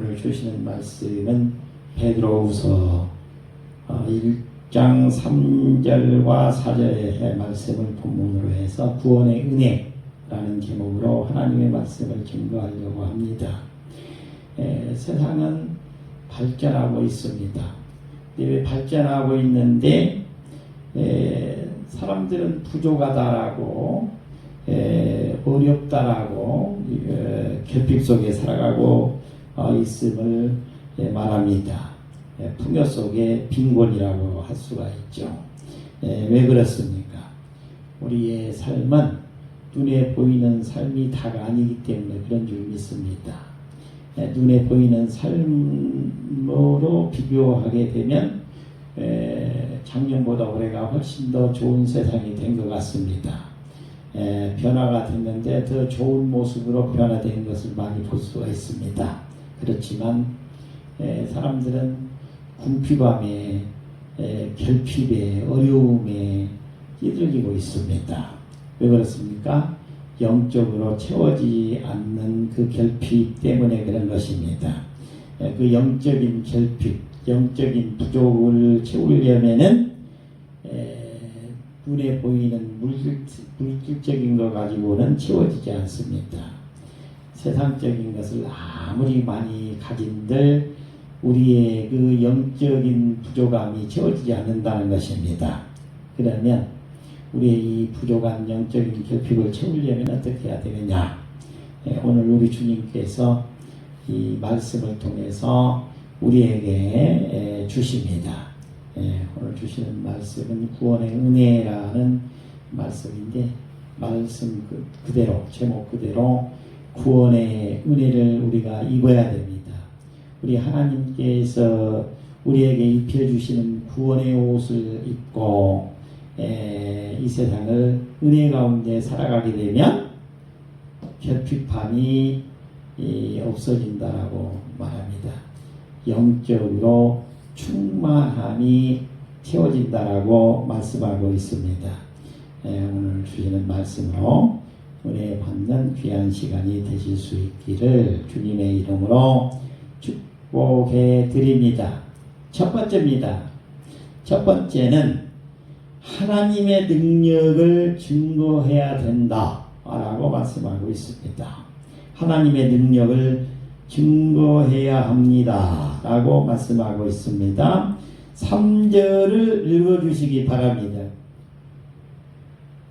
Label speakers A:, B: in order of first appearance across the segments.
A: 오늘 주시는 말씀은 베드로후서 1장 3절과 4절의 말씀을 본문으로 해서 구원의 은혜라는 제목으로 하나님의 말씀을 증거하려고 합니다. 세상은 발전하고 있습니다. 왜 발전하고 있는데 사람들은 부족하다라고 어렵다라고 결핍 속에 살아가고 있음을 말합니다. 풍요 속에 빈곤이라고 할 수가 있죠. 왜 그렇습니까? 우리의 삶은 눈에 보이는 삶이 다가 아니기 때문에 그런 줄 믿습니다. 눈에 보이는 삶으로 비교하게 되면 작년보다 올해가 훨씬 더 좋은 세상이 된 것 같습니다. 변화가 됐는데 더 좋은 모습으로 변화된 것을 많이 볼 수가 있습니다. 그렇지만 사람들은 궁핍함에 결핍에 어려움에 찌들리고 있습니다. 왜 그렇습니까? 영적으로 채워지지 않는 그 결핍 때문에 그런 것입니다. 그 영적인 결핍, 영적인 부족을 채우려면은 눈에 보이는 물질적인 것 가지고는 채워지지 않습니다. 세상적인 것을 아무리 많이 가진들 우리의 그 영적인 부족함이 채워지지 않는다는 것입니다. 그러면 우리의 이 부족한 영적인 결핍을 채우려면 어떻게 해야 되느냐? 오늘 우리 주님께서 이 말씀을 통해서 우리에게 주십니다. 오늘 주시는 말씀은 구원의 은혜라는 말씀인데 말씀 그대로 제목 그대로 구원의 은혜를 우리가 입어야 됩니다. 우리 하나님께서 우리에게 입혀주시는 구원의 옷을 입고 이 세상을 은혜 가운데 살아가게 되면 결핍함이 없어진다라고 말합니다. 영적으로 충만함이 채워진다라고 말씀하고 있습니다. 오늘 주시는 말씀으로 은혜 받는 귀한 시간이 되실 수 있기를 주님의 이름으로 축복해 드립니다. 첫 번째입니다. 첫 번째는 하나님의 능력을 증거해야 된다라고 말씀하고 있습니다. 하나님의 능력을 증거해야 합니다 라고 말씀하고 있습니다. 3절을 읽어주시기 바랍니다.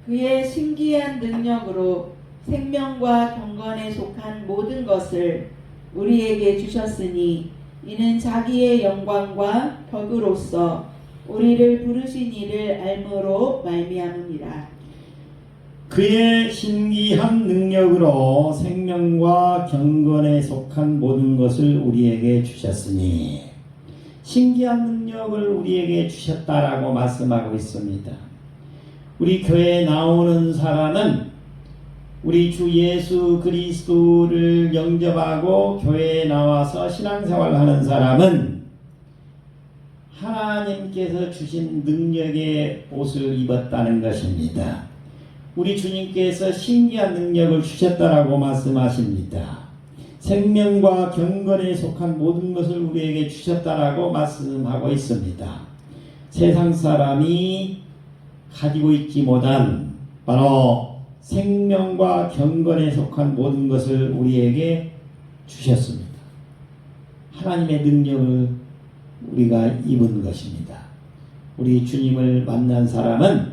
B: 그의 신기한 능력으로 생명과 경건에 속한 모든 것을 우리에게 주셨으니 이는 자기의 영광과 덕으로서 우리를 부르신 이를 알므로 말미암음이라.
A: 그의 신기한 능력으로 생명과 경건에 속한 모든 것을 우리에게 주셨으니 신기한 능력을 우리에게 주셨다라고 말씀하고 있습니다. 우리 교회에 나오는 사람은 우리 주 예수 그리스도를 영접하고 교회에 나와서 신앙생활하는 사람은 하나님께서 주신 능력의 옷을 입었다는 것입니다. 우리 주님께서 신기한 능력을 주셨다라고 말씀하십니다. 생명과 경건에 속한 모든 것을 우리에게 주셨다라고 말씀하고 있습니다. 세상 사람이 가지고 있지 못한 바로 생명과 경건에 속한 모든 것을 우리에게 주셨습니다. 하나님의 능력을 우리가 입은 것입니다. 우리 주님을 만난 사람은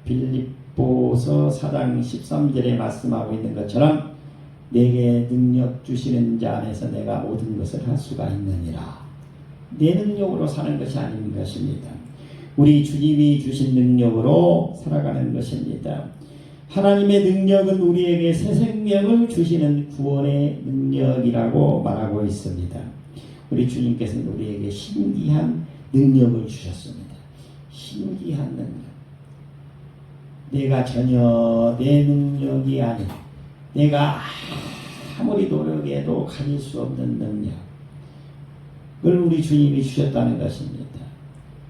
A: 빌립보서 4장 13절에 말씀하고 있는 것처럼 내게 능력 주시는 자 안에서 내가 모든 것을 할 수가 있느니라. 내 능력으로 사는 것이 아닌 것입니다. 우리 주님이 주신 능력으로 살아가는 것입니다. 하나님의 능력은 우리에게 새 생명을 주시는 구원의 능력이라고 말하고 있습니다. 우리 주님께서는 우리에게 신기한 능력을 주셨습니다. 신기한 능력. 내가 전혀 내 능력이 아닌 내가 아무리 노력해도 가질 수 없는 능력을 우리 주님이 주셨다는 것입니다.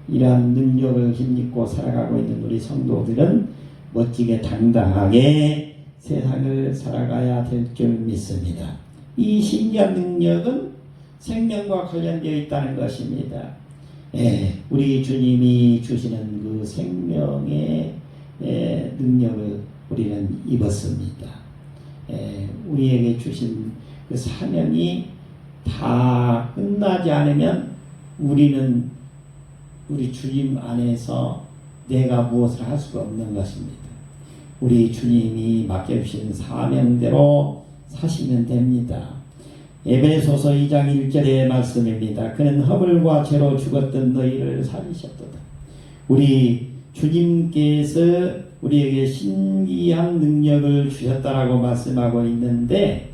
A: 이러한 능력을 힘입고 살아가고 있는 우리 성도들은 멋지게 당당하게 세상을 살아가야 될 줄 믿습니다. 이 신기한 능력은 생명과 관련되어 있다는 것입니다. 우리 주님이 주시는 그 생명의 능력을 우리는 입었습니다. 우리에게 주신 그 사명이 다 끝나지 않으면 우리는 우리 주님 안에서 내가 무엇을 할 수가 없는 것입니다. 우리 주님이 맡겨주신 사명대로 사시면 됩니다. 에베소서 2장 1절의 말씀입니다. 그는 허물과 죄로 죽었던 너희를 살리셨도다. 우리 주님께서 우리에게 신기한 능력을 주셨다라고 말씀하고 있는데,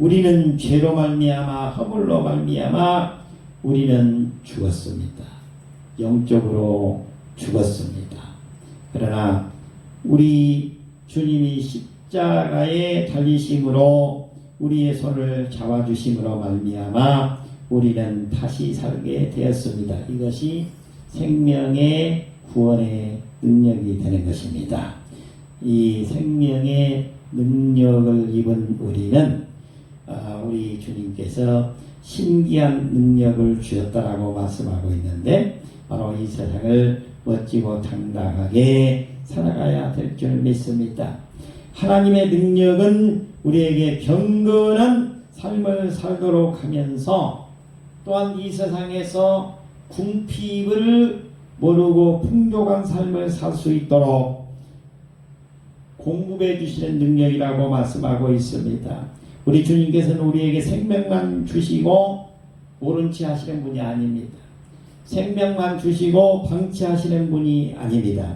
A: 우리는 죄로 말미암아 허물로 말미암아 우리는 죽었습니다. 영적으로 죽었습니다. 그러나 우리 주님이 십자가에 달리심으로 우리의 손을 잡아주심으로 말미암아 우리는 다시 살게 되었습니다. 이것이 생명의 구원의 능력이 되는 것입니다. 이 생명의 능력을 입은 우리는 우리 주님께서 신기한 능력을 주셨다라고 말씀하고 있는데, 바로 이 세상을 멋지고 당당하게 살아가야 될 줄 믿습니다. 하나님의 능력은 우리에게 경건한 삶을 살도록 하면서, 또한 이 세상에서 궁핍을 모르고 풍족한 삶을 살 수 있도록 공급해 주시는 능력이라고 말씀하고 있습니다. 우리 주님께서는 우리에게 생명만 주시고 옳은 치 하시는 분이 아닙니다. 생명만 주시고 방치하시는 분이 아닙니다.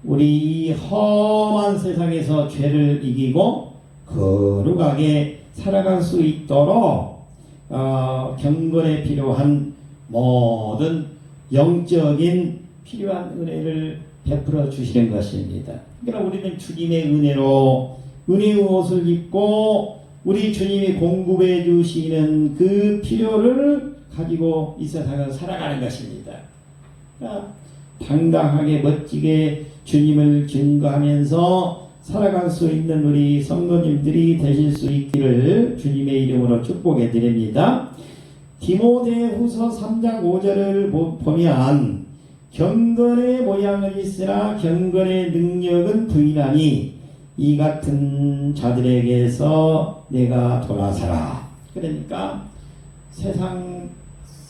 A: 우리 이 험한 세상에서 죄를 이기고 거룩하게 살아갈 수 있도록 경건에 필요한 모든 영적인 필요한 은혜를 베풀어 주시는 것입니다. 그러니까 우리는 주님의 은혜로 은혜의 옷을 입고 우리 주님이 공급해 주시는 그 필요를 가지고 이 세상을 살아가는 것입니다. 그러니까 당당하게 멋지게 주님을 증거하면서 살아갈 수 있는 우리 성도님들이 되실 수 있기를 주님의 이름으로 축복해 드립니다. 디모데후서 3장 5절을 보면 경건의 모양은 있으나 경건의 능력은 부인하니 이 같은 자들에게서 내가 돌아서라. 그러니까 세상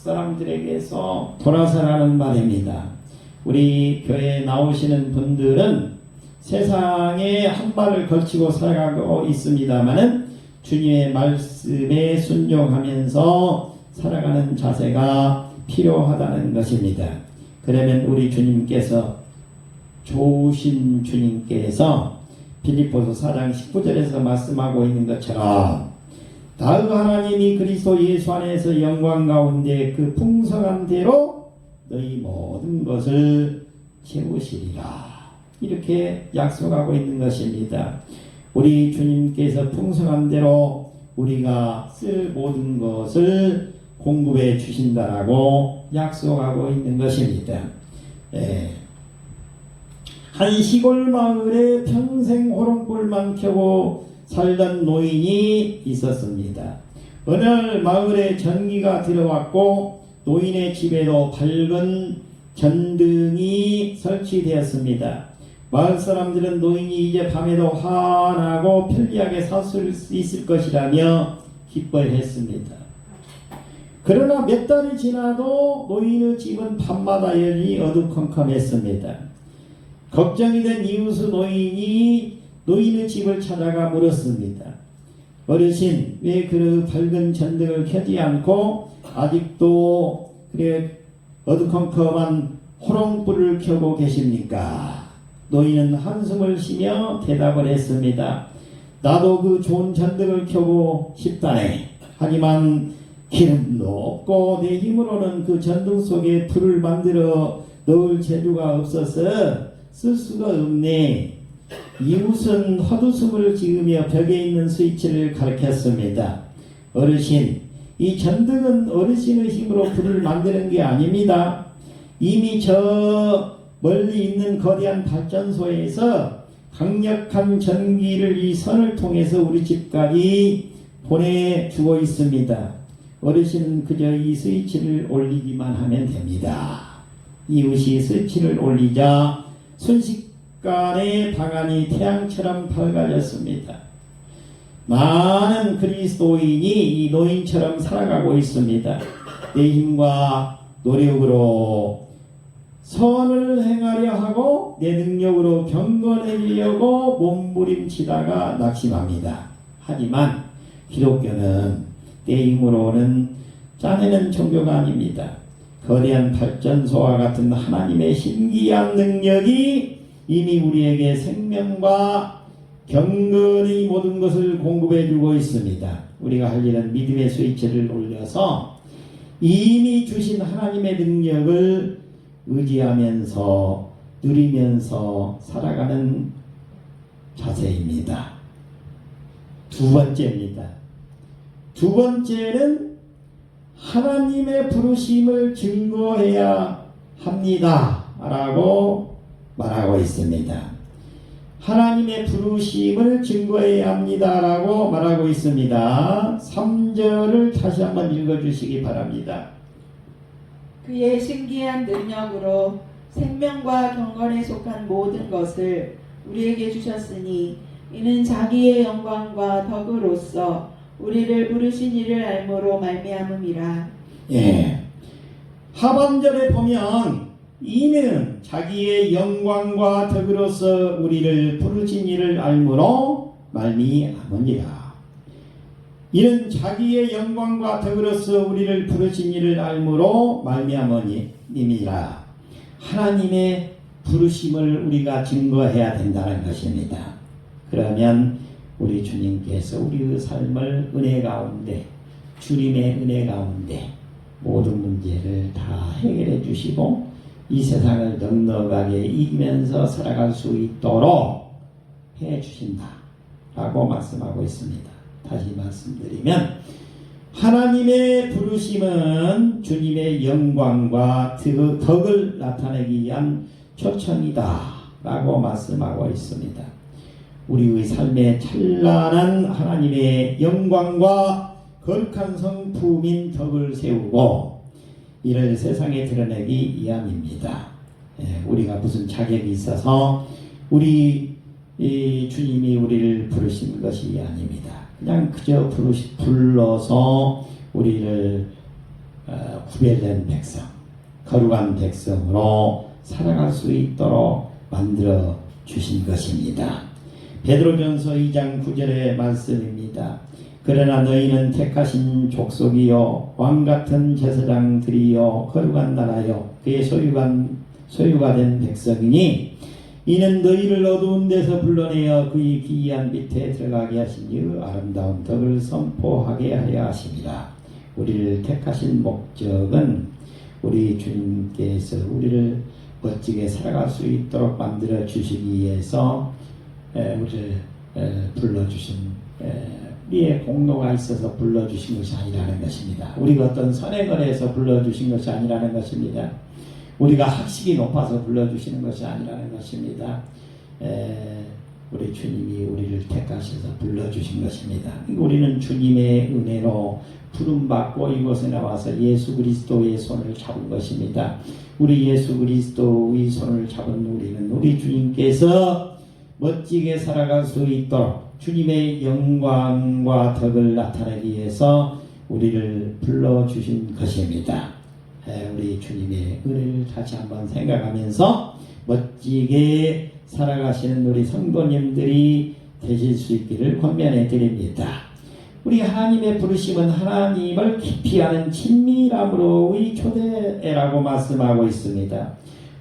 A: 사람들에게서 돌아서라는 말입니다. 우리 교회에 나오시는 분들은 세상에 한 발을 걸치고 살아가고 있습니다마는 주님의 말씀에 순종하면서 살아가는 자세가 필요하다는 것입니다. 그러면 우리 주님께서, 좋으신 주님께서 빌립보서 4장 19절에서 말씀하고 있는 것처럼 다음 하나님이 그리스도 예수 안에서 영광 가운데 그 풍성한 대로 너희 모든 것을 채우시리라. 이렇게 약속하고 있는 것입니다. 우리 주님께서 풍성한 대로 우리가 쓸 모든 것을 공급해 주신다라고 약속하고 있는 것입니다. 한 시골 마을에 평생 호롱불만 켜고 살던 노인이 있었습니다. 어느 날 마을에 전기가 들어왔고 노인의 집에도 밝은 전등이 설치되었습니다. 마을 사람들은 노인이 이제 밤에도 환하고 편리하게 살 수 있을 것이라며 기뻐했습니다. 그러나 몇 달이 지나도 노인의 집은 밤마다 열리 어두컴컴했습니다. 걱정이 된 이웃의 노인이 노인의 집을 찾아가 물었습니다. 어르신, 왜 그 밝은 전등을 켜지 않고 아직도 그래 어두컴컴한 호롱불을 켜고 계십니까? 노인은 한숨을 쉬며 대답을 했습니다. 나도 그 좋은 전등을 켜고 싶다네. 하지만 기름도 없고 내 힘으로는 그 전등 속에 불을 만들어 넣을 재주가 없어서 쓸 수가 없네. 이웃은 헛웃음을 지으며 벽에 있는 스위치를 가리켰습니다. 어르신, 이 전등은 어르신의 힘으로 불을 만드는 게 아닙니다. 이미 저 멀리 있는 거대한 발전소에서 강력한 전기를 이 선을 통해서 우리 집까지 보내주고 있습니다. 어르신은 그저 이 스위치를 올리기만 하면 됩니다. 이웃이 스위치를 올리자 순식간에 방안이 태양처럼 밝아졌습니다. 많은 그리스도인이 이 노인처럼 살아가고 있습니다. 내 힘과 노력으로 선을 행하려 하고 내 능력으로 경건해지려고 몸부림치다가 낙심합니다. 하지만 기독교는 내 힘으로는 짜내는 종교가 아닙니다. 거대한 발전소와 같은 하나님의 신기한 능력이 이미 우리에게 생명과 경건의 모든 것을 공급해주고 있습니다. 우리가 할 일은 믿음의 스위치를 올려서 이미 주신 하나님의 능력을 의지하면서 누리면서 살아가는 자세입니다. 두 번째입니다. 두 번째는 하나님의 부르심을 증거해야 합니다 라고 말하고 있습니다. 하나님의 부르심을 증거해야 합니다 라고 말하고 있습니다. 3절을 다시 한번 읽어주시기 바랍니다.
B: 그의 신기한 능력으로 생명과 경건에 속한 모든 것을 우리에게 주셨으니 이는 자기의 영광과 덕으로서 우리를 부르신 이를 알므로 말미암음이라.
A: 예. 하반절에 보면 이는 자기의 영광과 덕으로서 우리를 부르신 이를 알므로 말미암으니라. 이는 자기의 영광과 덕으로서 우리를 부르신 이를 알므로 말미암으니라. 하나님의 부르심을 우리가 증거해야 된다는 것입니다. 그러면 우리 주님께서 우리의 삶을 은혜 가운데, 주님의 은혜 가운데 모든 문제를 다 해결해 주시고 이 세상을 넉넉하게 이기면서 살아갈 수 있도록 해 주신다 라고 말씀하고 있습니다. 다시 말씀드리면 하나님의 부르심은 주님의 영광과 덕을 나타내기 위한 초청이다 라고 말씀하고 있습니다. 우리의 삶에 찬란한 하나님의 영광과 거룩한 성품인 덕을 세우고 이를 세상에 드러내기 위함입니다. 우리가 무슨 자격이 있어서 우리 주님이 우리를 부르신 것이 아닙니다. 그냥 그저 불러서 우리를 구별된 백성, 거룩한 백성으로 살아갈 수 있도록 만들어 주신 것입니다. 베드로전서 2장 9절의 말씀입니다. 그러나 너희는 택하신 족속이요 왕같은 제사장들이요 거룩한 나라요 그의 소유가 된 백성이니 이는 너희를 어두운 데서 불러내어 그의 기이한 빛에 들어가게 하시니 아름다운 덕을 선포하게 하려 하심이라. 우리를 택하신 목적은 우리 주님께서 우리를 멋지게 살아갈 수 있도록 만들어 주시기 위해서 우리를 불러주신 우리의 공로가 있어서 불러주신 것이 아니라는 것입니다. 우리가 어떤 선행을 불러주신 것이 아니라는 것입니다. 우리가 학식이 높아서 불러주시는 것이 아니라는 것입니다. 우리 주님이 우리를 택하셔서 불러주신 것입니다. 우리는 주님의 은혜로 부름받고 이곳에 나와서 예수 그리스도의 손을 잡은 것입니다. 우리 예수 그리스도의 손을 잡은 우리는 우리 주님께서 멋지게 살아갈 수 있도록 주님의 영광과 덕을 나타내기 위해서 우리를 불러주신 것입니다. 우리 주님의 은혜를 다시 한번 생각하면서 멋지게 살아가시는 우리 성도님들이 되실 수 있기를 권면해 드립니다. 우리 하나님의 부르심은 하나님을 깊이 아는 친밀함으로의 초대라고 말씀하고 있습니다.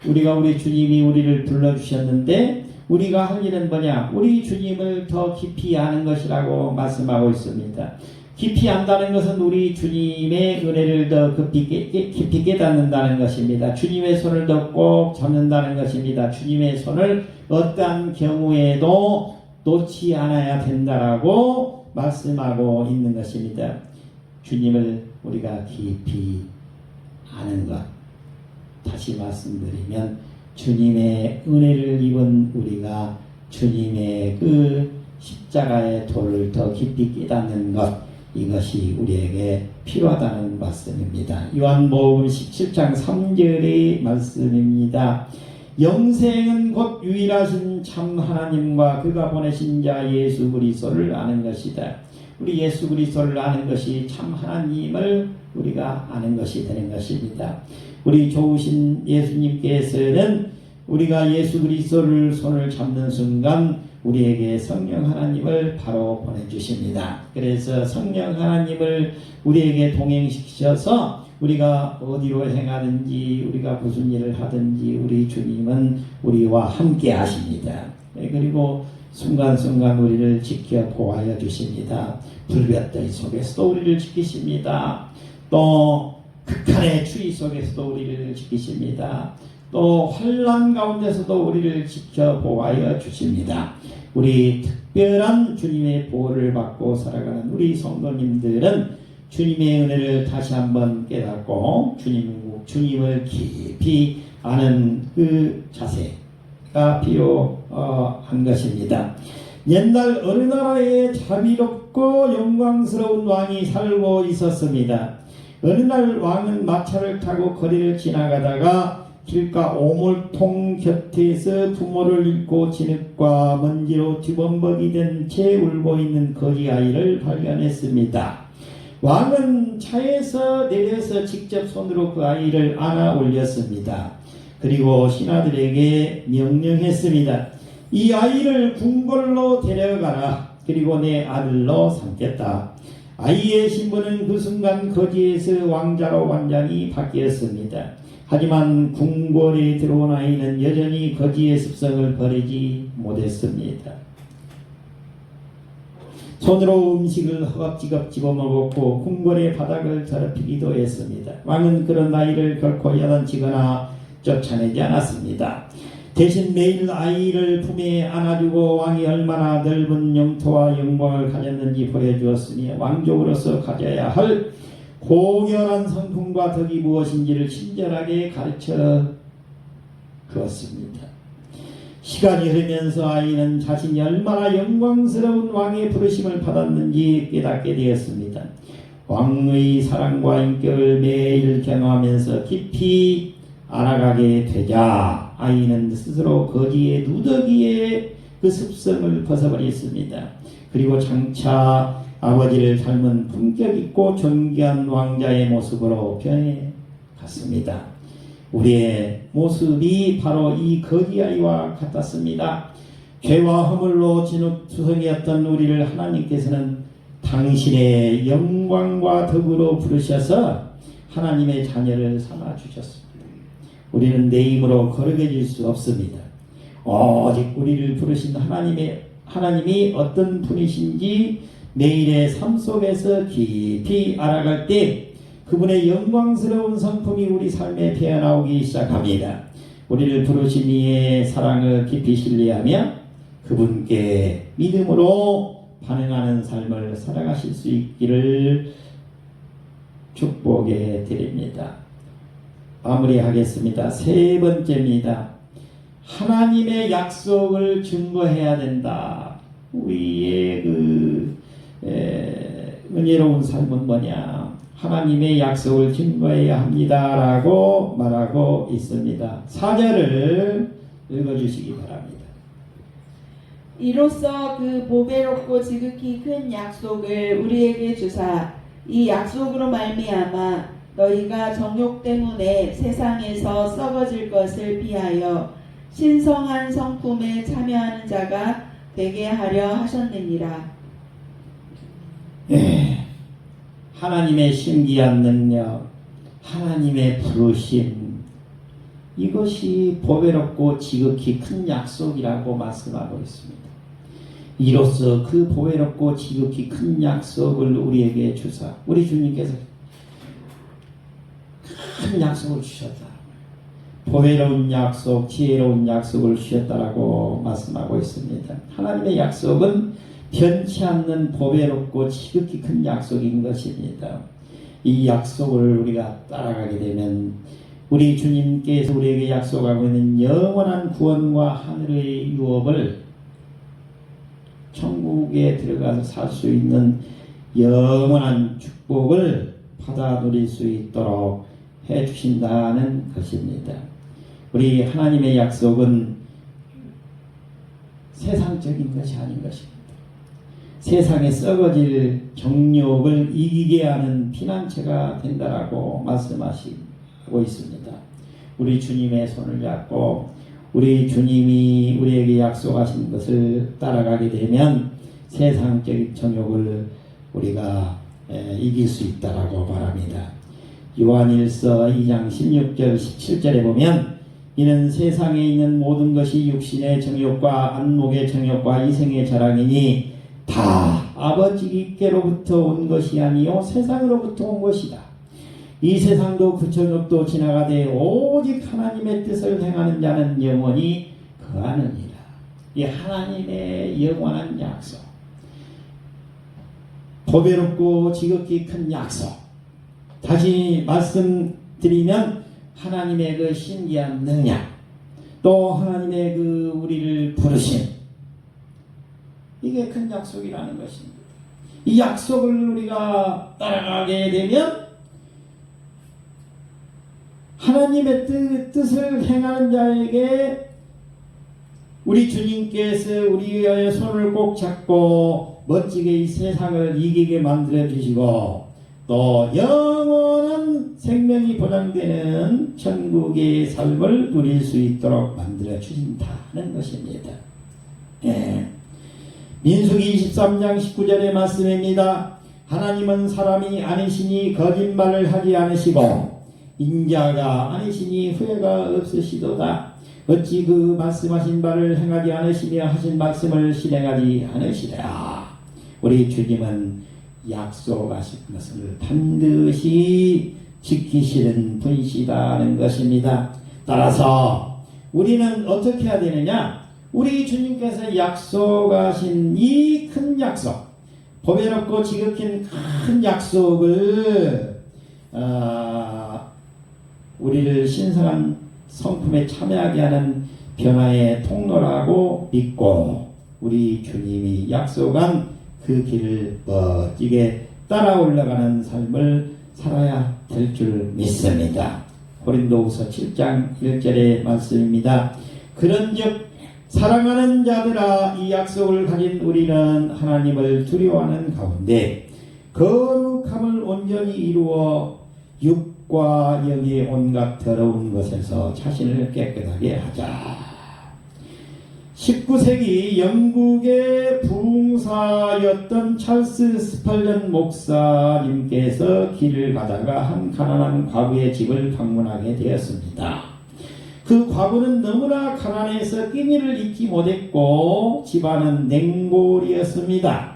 A: 우리가 우리 주님이 우리를 불러주셨는데 우리가 할 일은 뭐냐? 우리 주님을 더 깊이 아는 것이라고 말씀하고 있습니다. 깊이 안다는 것은 우리 주님의 은혜를 더 깊이 깨닫는다는 것입니다. 주님의 손을 더 꼭 잡는다는 것입니다. 주님의 손을 어떠한 경우에도 놓지 않아야 된다라고 말씀하고 있는 것입니다. 주님을 우리가 깊이 아는 것. 다시 말씀드리면 주님의 은혜를 입은 우리가 주님의 그 십자가의 도를 더 깊이 깨닫는 것, 이것이 우리에게 필요하다는 말씀입니다. 요한복음 17장 3절의 말씀입니다. 영생은 곧 유일하신 참 하나님과 그가 보내신 자 예수 그리스도를 아는 것이다. 우리 예수 그리스도를 아는 것이 참 하나님을 우리가 아는 것이 되는 것입니다. 우리 좋으신 예수님께서는 우리가 예수 그리스도를 손을 잡는 순간 우리에게 성령 하나님을 바로 보내주십니다. 그래서 성령 하나님을 우리에게 동행시키셔서 우리가 어디로 행하든지 우리가 무슨 일을 하든지 우리 주님은 우리와 함께 하십니다. 그리고 순간순간 우리를 지켜 보호하여 주십니다. 불볕더위 속에서도 우리를 지키십니다. 또 극한의 추위 속에서도 우리를 지키십니다. 또 환난 가운데서도 우리를 지켜 보호하여 주십니다. 우리 특별한 주님의 보호를 받고 살아가는 우리 성도님들은 주님의 은혜를 다시 한번 깨닫고 주님을 깊이 아는 그 자세가 필요한 것입니다. 옛날 어느 나라에 자비롭고 영광스러운 왕이 살고 있었습니다. 어느 날 왕은 마차를 타고 거리를 지나가다가 길가 오물통 곁에서 부모를 잃고 진흙과 먼지로 뒤범벅이 된 채 울고 있는 거지 아이를 발견했습니다. 왕은 차에서 내려서 직접 손으로 그 아이를 안아 올렸습니다. 그리고 신하들에게 명령했습니다. 이 아이를 궁궐로 데려가라. 그리고 내 아들로 삼겠다. 아이의 신분은 그 순간 거지에서 왕자로 완전히 바뀌었습니다. 하지만 궁궐에 들어온 아이는 여전히 거지의 습성을 버리지 못했습니다. 손으로 음식을 허겁지겁 집어먹었고 궁궐의 바닥을 더럽히기도 했습니다. 왕은 그런 아이를 결코 야단치거나 쫓아내지 않았습니다. 대신 매일 아이를 품에 안아주고 왕이 얼마나 넓은 영토와 영광을 가졌는지 보여주었으니 왕족으로서 가져야 할 고결한 성품과 덕이 무엇인지를 친절하게 가르쳐 주었습니다. 시간이 흐르면서 아이는 자신이 얼마나 영광스러운 왕의 부르심을 받았는지 깨닫게 되었습니다. 왕의 사랑과 인격을 매일 경험하면서 깊이 알아가게 되자 아이는 스스로 거지의 누더기의 그 습성을 벗어버렸습니다. 그리고 장차 아버지를 닮은 품격 있고 존귀한 왕자의 모습으로 변해갔습니다. 우리의 모습이 바로 이 거지 아이와 같았습니다. 죄와 허물로 진흙투성이었던 우리를 하나님께서는 당신의 영광과 덕으로 부르셔서 하나님의 자녀를 삼아주셨습니다. 우리는 내 힘으로 거룩해질 수 없습니다. 오직 우리를 부르신 하나님이 어떤 분이신지 매일의 삶 속에서 깊이 알아갈 때 그분의 영광스러운 성품이 우리 삶에 피어나오기 시작합니다. 우리를 부르신 이의 사랑을 깊이 신뢰하며 그분께 믿음으로 반응하는 삶을 살아가실 수 있기를 축복해 드립니다. 마무리하겠습니다. 세 번째입니다. 하나님의 약속을 증거해야 된다. 우리의 은혜로운 삶은 뭐냐? 하나님의 약속을 증거해야 합니다. 라고 말하고 있습니다. 4절을 읽어주시기 바랍니다.
B: 이로써 그 보배롭고 지극히 큰 약속을 우리에게 주사 이 약속으로 말미암아 너희가 정욕 때문에 세상에서 썩어질 것을 피하여 신성한 성품에 참여하는 자가 되게 하려 하셨느니라.
A: 네. 하나님의 신기한 능력, 하나님의 부르심, 이것이 보배롭고 지극히 큰 약속이라고 말씀하고 있습니다. 이로써 그 보배롭고 지극히 큰 약속을 우리에게 주사, 우리 주님께서 큰 약속을 주셨다. 보배로운 약속, 지혜로운 약속을 주셨다라고 말씀하고 있습니다. 하나님의 약속은 변치 않는 보배롭고 지극히 큰 약속인 것입니다. 이 약속을 우리가 따라가게 되면 우리 주님께서 우리에게 약속하고 있는 영원한 구원과 하늘의 유업을 천국에 들어가서 살 수 있는 영원한 축복을 받아 누릴 수 있도록 해 주신다는 것입니다. 우리 하나님의 약속은 세상적인 것이 아닌 것입니다. 세상에 썩어질 정욕을 이기게 하는 피난처가 된다라고 말씀하시고 있습니다. 우리 주님의 손을 잡고 우리 주님이 우리에게 약속하신 것을 따라가게 되면 세상적인 정욕을 우리가 이길 수 있다라고 말합니다. 요한일서 2장 16절 17절에 보면 이는 세상에 있는 모든 것이 육신의 정욕과 안목의 정욕과 이생의 자랑이니 다 아버지께로부터 온 것이 아니요 세상으로부터 온 것이다. 이 세상도 그 정욕도 지나가되 오직 하나님의 뜻을 행하는 자는 영원히 거하느니라. 이 하나님의 영원한 약속, 보배롭고 지극히 큰 약속. 다시 말씀드리면 하나님의 그 신기한 능력, 또 하나님의 그 우리를 부르심, 이게 큰 약속이라는 것입니다. 이 약속을 우리가 따라가게 되면 하나님의 뜻을 행하는 자에게 우리 주님께서 우리의 손을 꼭 잡고 멋지게 이 세상을 이기게 만들어 주시고 또 영원한 생명이 보장되는 천국의 삶을 누릴 수 있도록 만들어 주신다는 것입니다. 민수기 23장 19절의 말씀입니다. 하나님은 사람이 아니시니 거짓말을 하지 않으시고 인자가 아니시니 후회가 없으시도다. 어찌 그 말씀하신 바를 행하지 않으시며 하신 말씀을 실행하지 않으시랴. 우리 주님은 약속하신 것을 반드시 지키시는 분이시다는 것입니다. 따라서 우리는 어떻게 해야 되느냐? 우리 주님께서 약속하신 이 큰 약속, 보배롭고 지극히 큰 약속을 우리를 신성한 성품에 참여하게 하는 변화의 통로라고 믿고 우리 주님이 약속한 그 길을 멋지게 따라 올라가는 삶을 살아야 될 줄 믿습니다. 고린도후서 7장 1절의 말씀입니다. 그런즉 사랑하는 자들아, 이 약속을 가진 우리는 하나님을 두려워하는 가운데 거룩함을 온전히 이루어 육과 영의 온갖 더러운 것에서 자신을 깨끗하게 하자. 19세기 영국의 부흥사였던 찰스 스펄전 목사님께서 길을 가다가 한 가난한 과부의 집을 방문하게 되었습니다. 그 과부는 너무나 가난해서 끼니를 잊지 못했고 집안은 냉골이었습니다.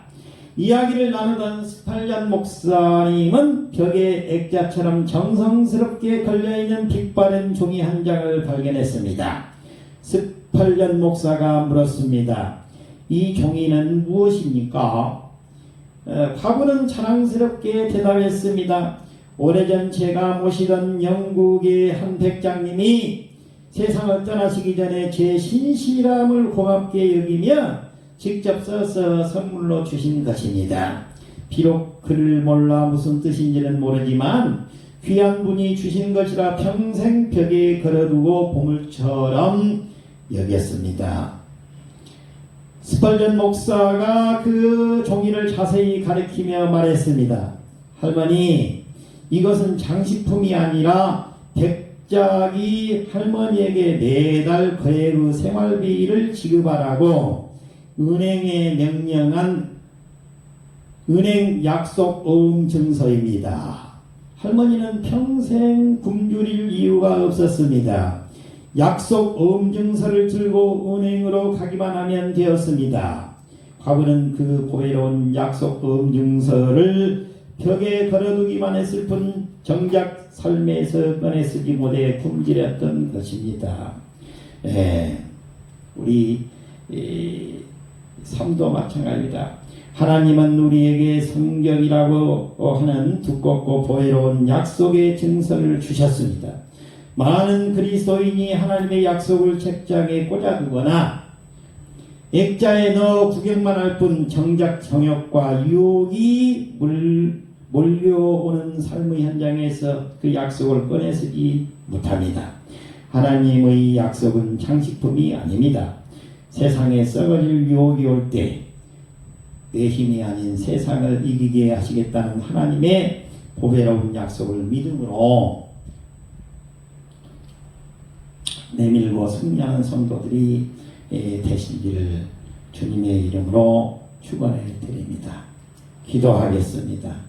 A: 이야기를 나누던 스펄전 목사님은 벽에 액자처럼 정성스럽게 걸려있는 빛바랜 종이 한 장을 발견했습니다. 스펄전 목사가 물었습니다. 이 종이는 무엇입니까? 과부는 자랑스럽게 대답했습니다. 오래전 제가 모시던 영국의 한 백장님이 세상을 떠나시기 전에 제 신실함을 고맙게 여기며 직접 써서 선물로 주신 것입니다. 비록 글을 몰라 무슨 뜻인지는 모르지만 귀한 분이 주신 것이라 평생 벽에 걸어두고 보물처럼 여겼습니다. 스펄전 목사가 그 종이를 자세히 가리키며 말했습니다. 할머니, 이것은 장식품이 아니라 백작이 할머니에게 매달 거액의 생활비를 지급하라고 은행에 명령한 은행 약속 어음 증서입니다. 할머니는 평생 굶주릴 이유가 없었습니다. 약속 어음 증서를 들고 은행으로 가기만 하면 되었습니다. 과부는 그 보배로운 약속 어음 증서를 벽에 걸어두기만 했을 뿐 정작 삶에서 꺼내 쓰지 못해 굶주렸던 것입니다. 우리 삶도 마찬가지입니다. 하나님은 우리에게 성경이라고 하는 두껍고 보배로운 약속의 증서를 주셨습니다. 많은 그리스도인이 하나님의 약속을 책장에 꽂아두거나 액자에 넣어 구경만 할 뿐 정작 정욕과 유혹이 몰려오는 삶의 현장에서 그 약속을 꺼내쓰지 못합니다. 하나님의 약속은 장식품이 아닙니다. 세상에 썩어질 유혹이 올 때 내 힘이 아닌 세상을 이기게 하시겠다는 하나님의 보배로운 약속을 믿음으로 내밀고 승리하는 성도들이 되시기를 주님의 이름으로 축원해 드립니다. 기도하겠습니다.